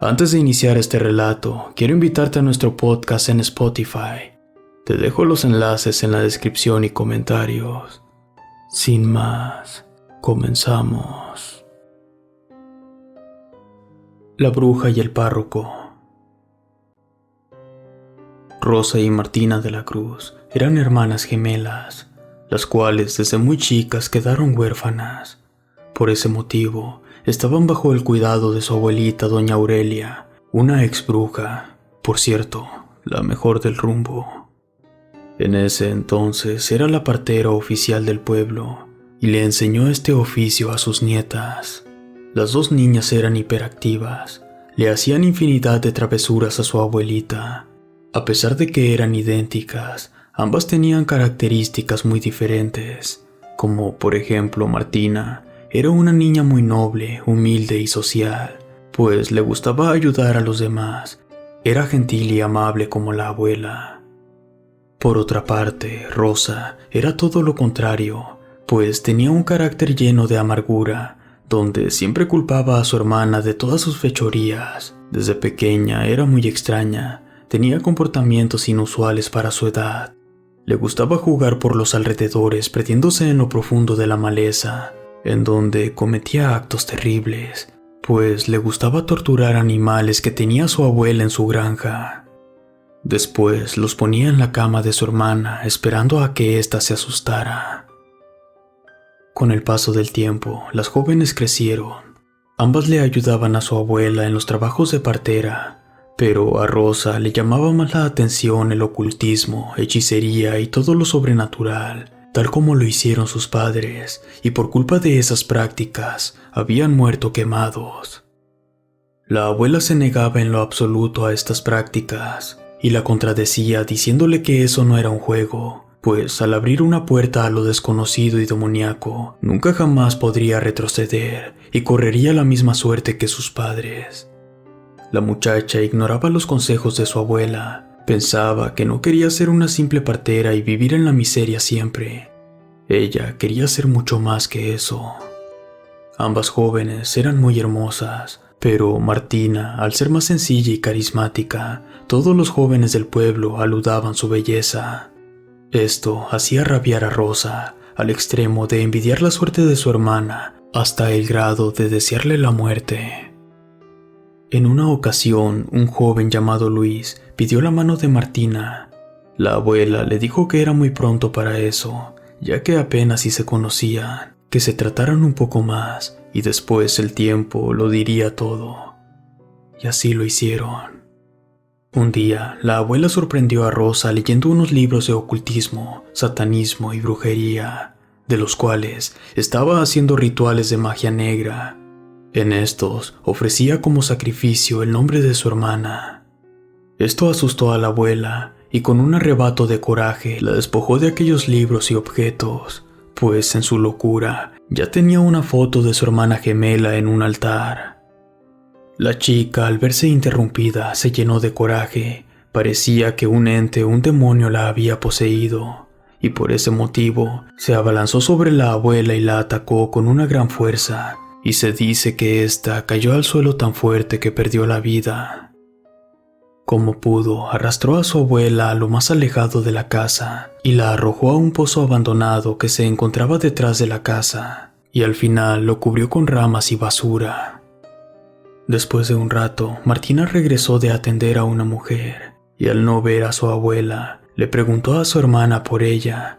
Antes de iniciar este relato, quiero invitarte a nuestro podcast en Spotify. Te dejo los enlaces en la descripción y comentarios. Sin más, comenzamos. La bruja y el párroco. Rosa y Martina de la Cruz eran hermanas gemelas, las cuales desde muy chicas quedaron huérfanas. Por ese motivo, estaban bajo el cuidado de su abuelita doña Aurelia, una ex bruja, por cierto, la mejor del rumbo. En ese entonces era la partera oficial del pueblo y le enseñó este oficio a sus nietas. Las dos niñas eran hiperactivas, le hacían infinidad de travesuras a su abuelita. A pesar de que eran idénticas, ambas tenían características muy diferentes, como por ejemplo Martina era una niña muy noble, humilde y social, pues le gustaba ayudar a los demás, era gentil y amable como la abuela. Por otra parte, Rosa era todo lo contrario, pues tenía un carácter lleno de amargura, donde siempre culpaba a su hermana de todas sus fechorías. Desde pequeña era muy extraña, tenía comportamientos inusuales para su edad. Le gustaba jugar por los alrededores, perdiéndose en lo profundo de la maleza, en donde cometía actos terribles, pues le gustaba torturar animales que tenía su abuela en su granja. Después los ponía en la cama de su hermana, esperando a que ésta se asustara. Con el paso del tiempo, las jóvenes crecieron. Ambas le ayudaban a su abuela en los trabajos de partera, pero a Rosa le llamaba más la atención el ocultismo, hechicería y todo lo sobrenatural, tal como lo hicieron sus padres, y por culpa de esas prácticas habían muerto quemados. La abuela se negaba en lo absoluto a estas prácticas y la contradecía diciéndole que eso no era un juego, pues al abrir una puerta a lo desconocido y demoníaco, nunca jamás podría retroceder y correría la misma suerte que sus padres. La muchacha ignoraba los consejos de su abuela. Pensaba que no quería ser una simple partera y vivir en la miseria siempre. Ella quería ser mucho más que eso. Ambas jóvenes eran muy hermosas, pero Martina, al ser más sencilla y carismática, todos los jóvenes del pueblo aludaban su belleza. Esto hacía rabiar a Rosa, al extremo de envidiar la suerte de su hermana, hasta el grado de desearle la muerte. En una ocasión, un joven llamado Luis pidió la mano de Martina. La abuela le dijo que era muy pronto para eso, ya que apenas si se conocían, que se trataran un poco más y después el tiempo lo diría todo. Y así lo hicieron. Un día, la abuela sorprendió a Rosa leyendo unos libros de ocultismo, satanismo y brujería, de los cuales estaba haciendo rituales de magia negra. En estos ofrecía como sacrificio el nombre de su hermana. Esto asustó a la abuela y con un arrebato de coraje la despojó de aquellos libros y objetos, pues en su locura ya tenía una foto de su hermana gemela en un altar. La chica, al verse interrumpida, se llenó de coraje. Parecía que un ente o un demonio la había poseído, y por ese motivo se abalanzó sobre la abuela y la atacó con una gran fuerza. Y se dice que ésta cayó al suelo tan fuerte que perdió la vida. Como pudo, arrastró a su abuela a lo más alejado de la casa y la arrojó a un pozo abandonado que se encontraba detrás de la casa, y al final lo cubrió con ramas y basura. Después de un rato, Martina regresó de atender a una mujer, y al no ver a su abuela, le preguntó a su hermana por ella,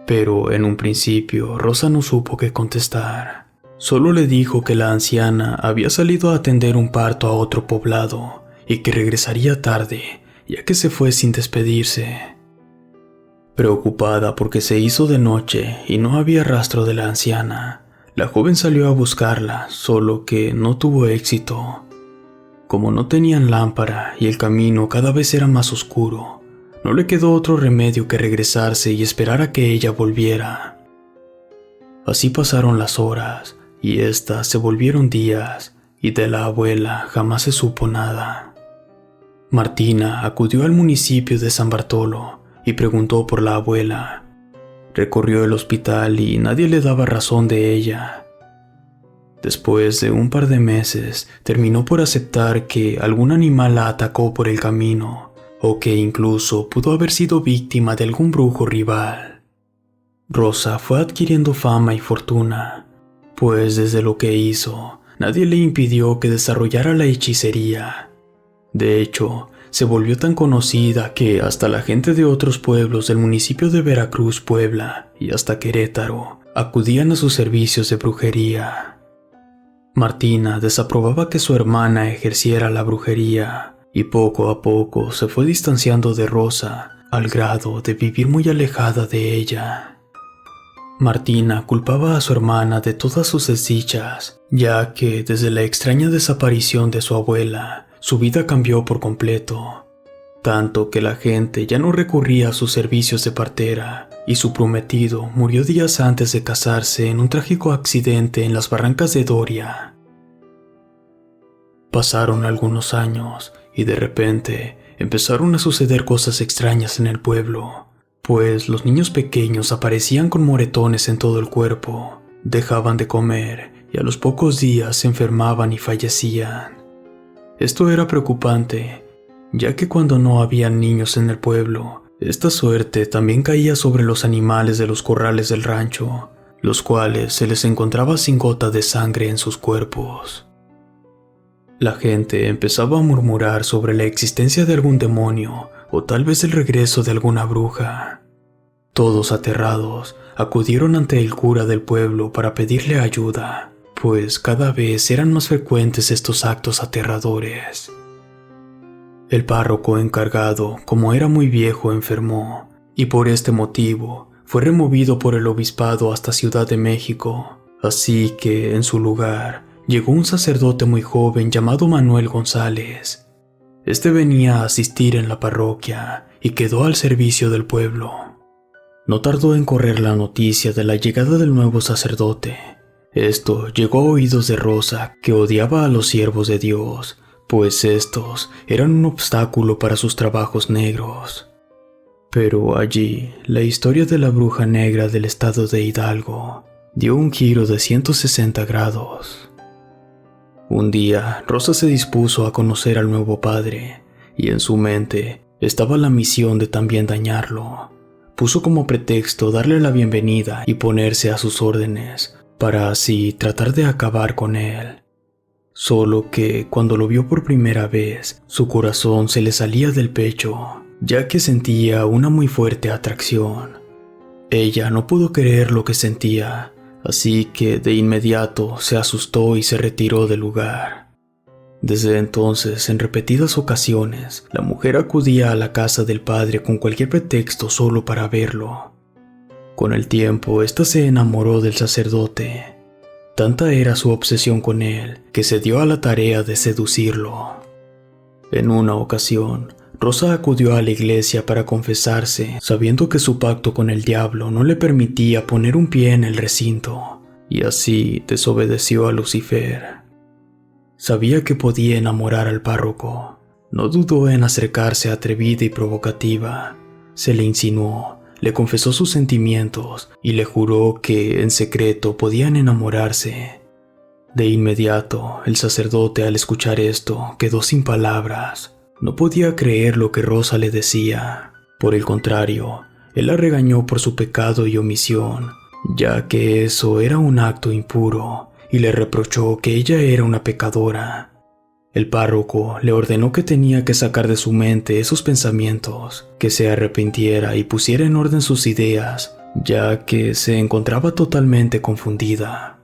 pero en un principio Rosa no supo qué contestar. Solo le dijo que la anciana había salido a atender un parto a otro poblado y que regresaría tarde, ya que se fue sin despedirse. Preocupada porque se hizo de noche y no había rastro de la anciana, la joven salió a buscarla, solo que no tuvo éxito. Como no tenían lámpara y el camino cada vez era más oscuro, no le quedó otro remedio que regresarse y esperar a que ella volviera. Así pasaron las horas, y éstas se volvieron días, y de la abuela jamás se supo nada. Martina acudió al municipio de San Bartolo y preguntó por la abuela. Recorrió el hospital y nadie le daba razón de ella. Después de un par de meses, terminó por aceptar que algún animal la atacó por el camino, o que incluso pudo haber sido víctima de algún brujo rival. Rosa fue adquiriendo fama y fortuna, pues desde lo que hizo, nadie le impidió que desarrollara la hechicería. De hecho, se volvió tan conocida que hasta la gente de otros pueblos del municipio de Veracruz, Puebla y hasta Querétaro acudían a sus servicios de brujería. Martina desaprobaba que su hermana ejerciera la brujería y poco a poco se fue distanciando de Rosa al grado de vivir muy alejada de ella. Martina culpaba a su hermana de todas sus desdichas, ya que desde la extraña desaparición de su abuela, su vida cambió por completo, tanto que la gente ya no recurría a sus servicios de partera, y su prometido murió días antes de casarse en un trágico accidente en las barrancas de Doria. Pasaron algunos años y de repente empezaron a suceder cosas extrañas en el pueblo, pues los niños pequeños aparecían con moretones en todo el cuerpo, dejaban de comer y a los pocos días se enfermaban y fallecían. Esto era preocupante, ya que cuando no había niños en el pueblo, esta suerte también caía sobre los animales de los corrales del rancho, los cuales se les encontraba sin gota de sangre en sus cuerpos. La gente empezaba a murmurar sobre la existencia de algún demonio o tal vez el regreso de alguna bruja. Todos aterrados, acudieron ante el cura del pueblo para pedirle ayuda, pues cada vez eran más frecuentes estos actos aterradores. El párroco encargado, como era muy viejo, enfermó, y por este motivo fue removido por el obispado hasta Ciudad de México, así que en su lugar llegó un sacerdote muy joven llamado Manuel González. Este venía a asistir en la parroquia y quedó al servicio del pueblo. No tardó en correr la noticia de la llegada del nuevo sacerdote. Esto llegó a oídos de Rosa, que odiaba a los siervos de Dios, pues estos eran un obstáculo para sus trabajos negros. Pero allí, la historia de la bruja negra del estado de Hidalgo dio un giro de 160 grados. Un día, Rosa se dispuso a conocer al nuevo padre, y en su mente estaba la misión de también dañarlo. Puso como pretexto darle la bienvenida y ponerse a sus órdenes, para así tratar de acabar con él. Solo que cuando lo vio por primera vez, su corazón se le salía del pecho, ya que sentía una muy fuerte atracción. Ella no pudo creer lo que sentía, así que de inmediato se asustó y se retiró del lugar. Desde entonces, en repetidas ocasiones, la mujer acudía a la casa del padre con cualquier pretexto solo para verlo. Con el tiempo, ésta se enamoró del sacerdote. Tanta era su obsesión con él, que se dio a la tarea de seducirlo. En una ocasión, Rosa acudió a la iglesia para confesarse, sabiendo que su pacto con el diablo no le permitía poner un pie en el recinto, y así desobedeció a Lucifer. Sabía que podía enamorar al párroco. No dudó en acercarse atrevida y provocativa. Se le insinuó, le confesó sus sentimientos y le juró que en secreto podían enamorarse. De inmediato, el sacerdote, al escuchar esto, quedó sin palabras. No podía creer lo que Rosa le decía. Por el contrario, él la regañó por su pecado y omisión, ya que eso era un acto impuro, y le reprochó que ella era una pecadora. El párroco le ordenó que tenía que sacar de su mente esos pensamientos, que se arrepintiera y pusiera en orden sus ideas, ya que se encontraba totalmente confundida.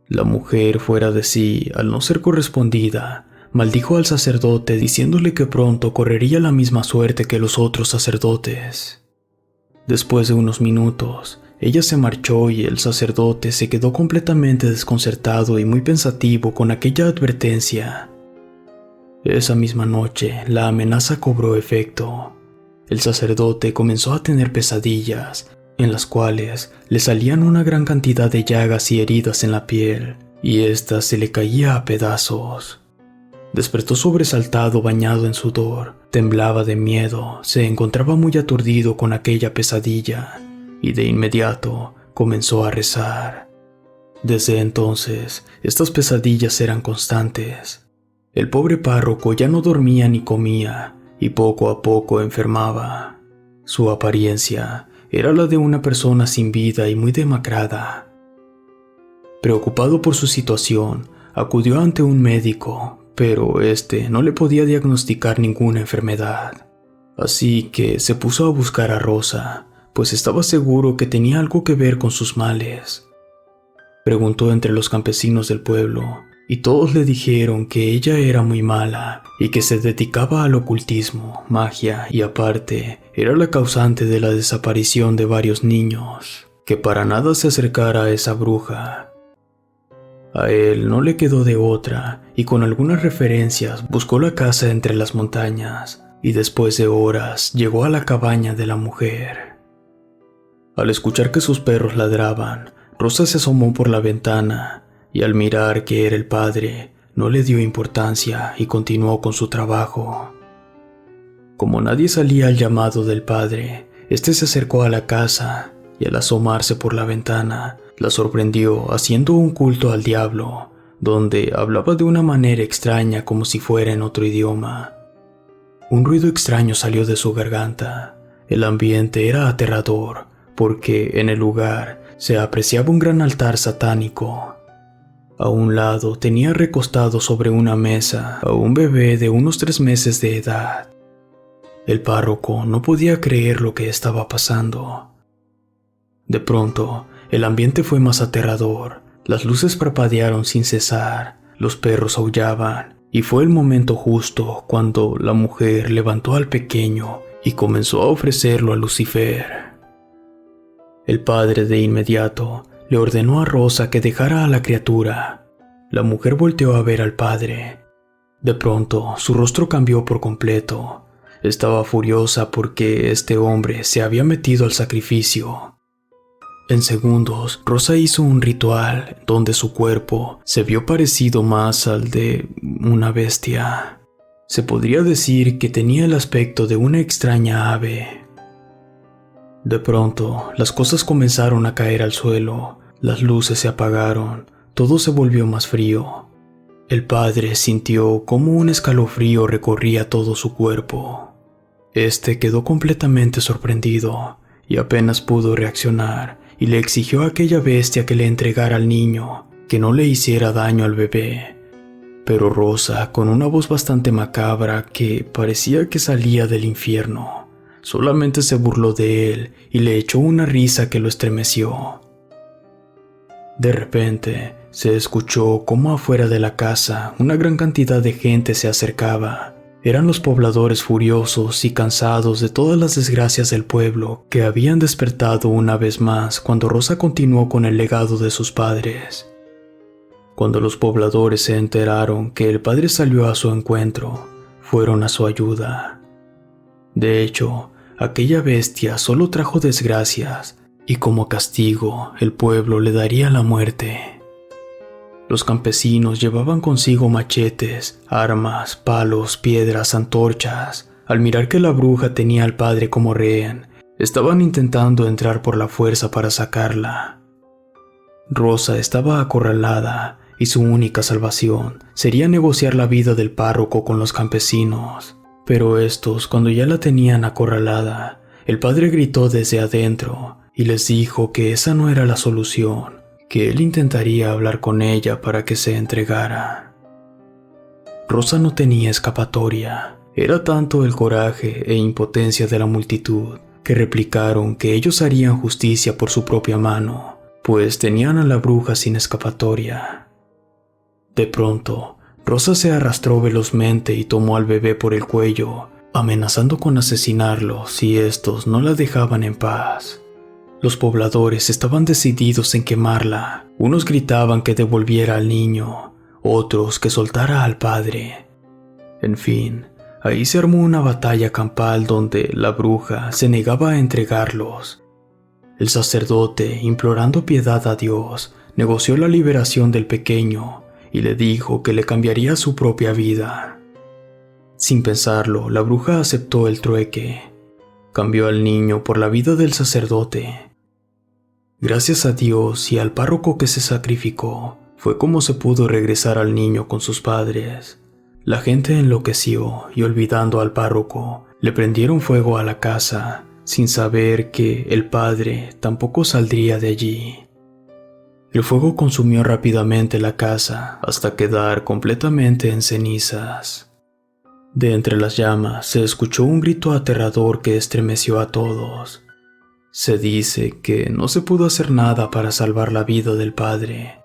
La mujer, fuera de sí, al no ser correspondida, maldijo al sacerdote diciéndole que pronto correría la misma suerte que los otros sacerdotes. Después de unos minutos, ella se marchó y el sacerdote se quedó completamente desconcertado y muy pensativo con aquella advertencia. Esa misma noche, la amenaza cobró efecto. El sacerdote comenzó a tener pesadillas, en las cuales le salían una gran cantidad de llagas y heridas en la piel, y ésta se le caía a pedazos. Despertó sobresaltado, bañado en sudor, temblaba de miedo, se encontraba muy aturdido con aquella pesadilla, y de inmediato comenzó a rezar. Desde entonces, estas pesadillas eran constantes. El pobre párroco ya no dormía ni comía y poco a poco enfermaba. Su apariencia era la de una persona sin vida y muy demacrada. Preocupado por su situación, acudió ante un médico, pero este no le podía diagnosticar ninguna enfermedad. Así que se puso a buscar a Rosa, pues estaba seguro que tenía algo que ver con sus males. Preguntó entre los campesinos del pueblo, y todos le dijeron que ella era muy mala y que se dedicaba al ocultismo, magia y aparte era la causante de la desaparición de varios niños, que para nada se acercara a esa bruja. A él no le quedó de otra y con algunas referencias buscó la casa entre las montañas y después de horas llegó a la cabaña de la mujer. Al escuchar que sus perros ladraban, Rosa se asomó por la ventana y al mirar que era el padre, no le dio importancia y continuó con su trabajo. Como nadie salía al llamado del padre, este se acercó a la casa y al asomarse por la ventana, la sorprendió haciendo un culto al diablo, donde hablaba de una manera extraña como si fuera en otro idioma. Un ruido extraño salió de su garganta. El ambiente era aterrador, porque en el lugar se apreciaba un gran altar satánico. A un lado tenía recostado sobre una mesa a un bebé de unos 3 meses de edad. El párroco no podía creer lo que estaba pasando. De pronto, el ambiente fue más aterrador. Las luces parpadearon sin cesar, los perros aullaban, y fue el momento justo cuando la mujer levantó al pequeño y comenzó a ofrecerlo a Lucifer. El padre de inmediato le ordenó a Rosa que dejara a la criatura. La mujer volteó a ver al padre. De pronto, su rostro cambió por completo. Estaba furiosa porque este hombre se había metido al sacrificio. En segundos, Rosa hizo un ritual donde su cuerpo se vio parecido más al de una bestia. Se podría decir que tenía el aspecto de una extraña ave. De pronto, las cosas comenzaron a caer al suelo, las luces se apagaron, todo se volvió más frío. El padre sintió como un escalofrío recorría todo su cuerpo. Este quedó completamente sorprendido y apenas pudo reaccionar y le exigió a aquella bestia que le entregara al niño, que no le hiciera daño al bebé. Pero Rosa, con una voz bastante macabra que parecía que salía del infierno, solamente se burló de él y le echó una risa que lo estremeció. De repente, se escuchó cómo afuera de la casa una gran cantidad de gente se acercaba. Eran los pobladores furiosos y cansados de todas las desgracias del pueblo que habían despertado una vez más cuando Rosa continuó con el legado de sus padres. Cuando los pobladores se enteraron que el padre salió a su encuentro, fueron a su ayuda. De hecho, aquella bestia solo trajo desgracias y como castigo el pueblo le daría la muerte. Los campesinos llevaban consigo machetes, armas, palos, piedras, antorchas. Al mirar que la bruja tenía al padre como rehén, estaban intentando entrar por la fuerza para sacarla. Rosa estaba acorralada y su única salvación sería negociar la vida del párroco con los campesinos. Pero estos, cuando ya la tenían acorralada, el padre gritó desde adentro y les dijo que esa no era la solución, que él intentaría hablar con ella para que se entregara. Rosa no tenía escapatoria. Era tanto el coraje e impotencia de la multitud que replicaron que ellos harían justicia por su propia mano, pues tenían a la bruja sin escapatoria. De pronto, Rosa se arrastró velozmente y tomó al bebé por el cuello, amenazando con asesinarlo si estos no la dejaban en paz. Los pobladores estaban decididos en quemarla. Unos gritaban que devolviera al niño, otros que soltara al padre. En fin, ahí se armó una batalla campal donde la bruja se negaba a entregarlos. El sacerdote, implorando piedad a Dios, negoció la liberación del pequeño y le dijo que le cambiaría su propia vida. Sin pensarlo, la bruja aceptó el trueque. Cambió al niño por la vida del sacerdote. Gracias a Dios y al párroco que se sacrificó, fue como se pudo regresar al niño con sus padres. La gente enloqueció y, olvidando al párroco, le prendieron fuego a la casa, sin saber que el padre tampoco saldría de allí. El fuego consumió rápidamente la casa hasta quedar completamente en cenizas. De entre las llamas se escuchó un grito aterrador que estremeció a todos. Se dice que no se pudo hacer nada para salvar la vida del padre.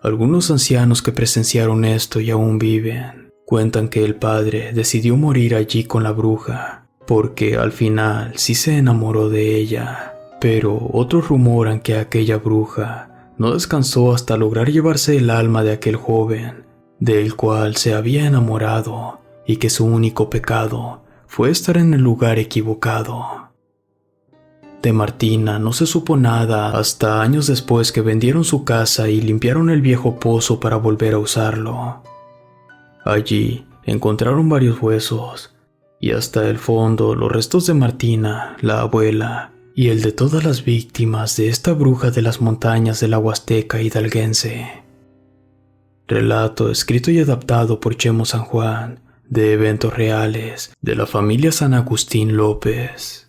Algunos ancianos que presenciaron esto y aún viven, cuentan que el padre decidió morir allí con la bruja, porque al final sí se enamoró de ella. Pero otros rumoran que aquella bruja no descansó hasta lograr llevarse el alma de aquel joven, del cual se había enamorado, y que su único pecado fue estar en el lugar equivocado. De Martina no se supo nada hasta años después que vendieron su casa y limpiaron el viejo pozo para volver a usarlo. Allí encontraron varios huesos y hasta el fondo los restos de Martina, la abuela, y el de todas las víctimas de esta bruja de las montañas de la Huasteca hidalguense. Relato escrito y adaptado por Chemo San Juan, de eventos reales de la familia San Agustín López.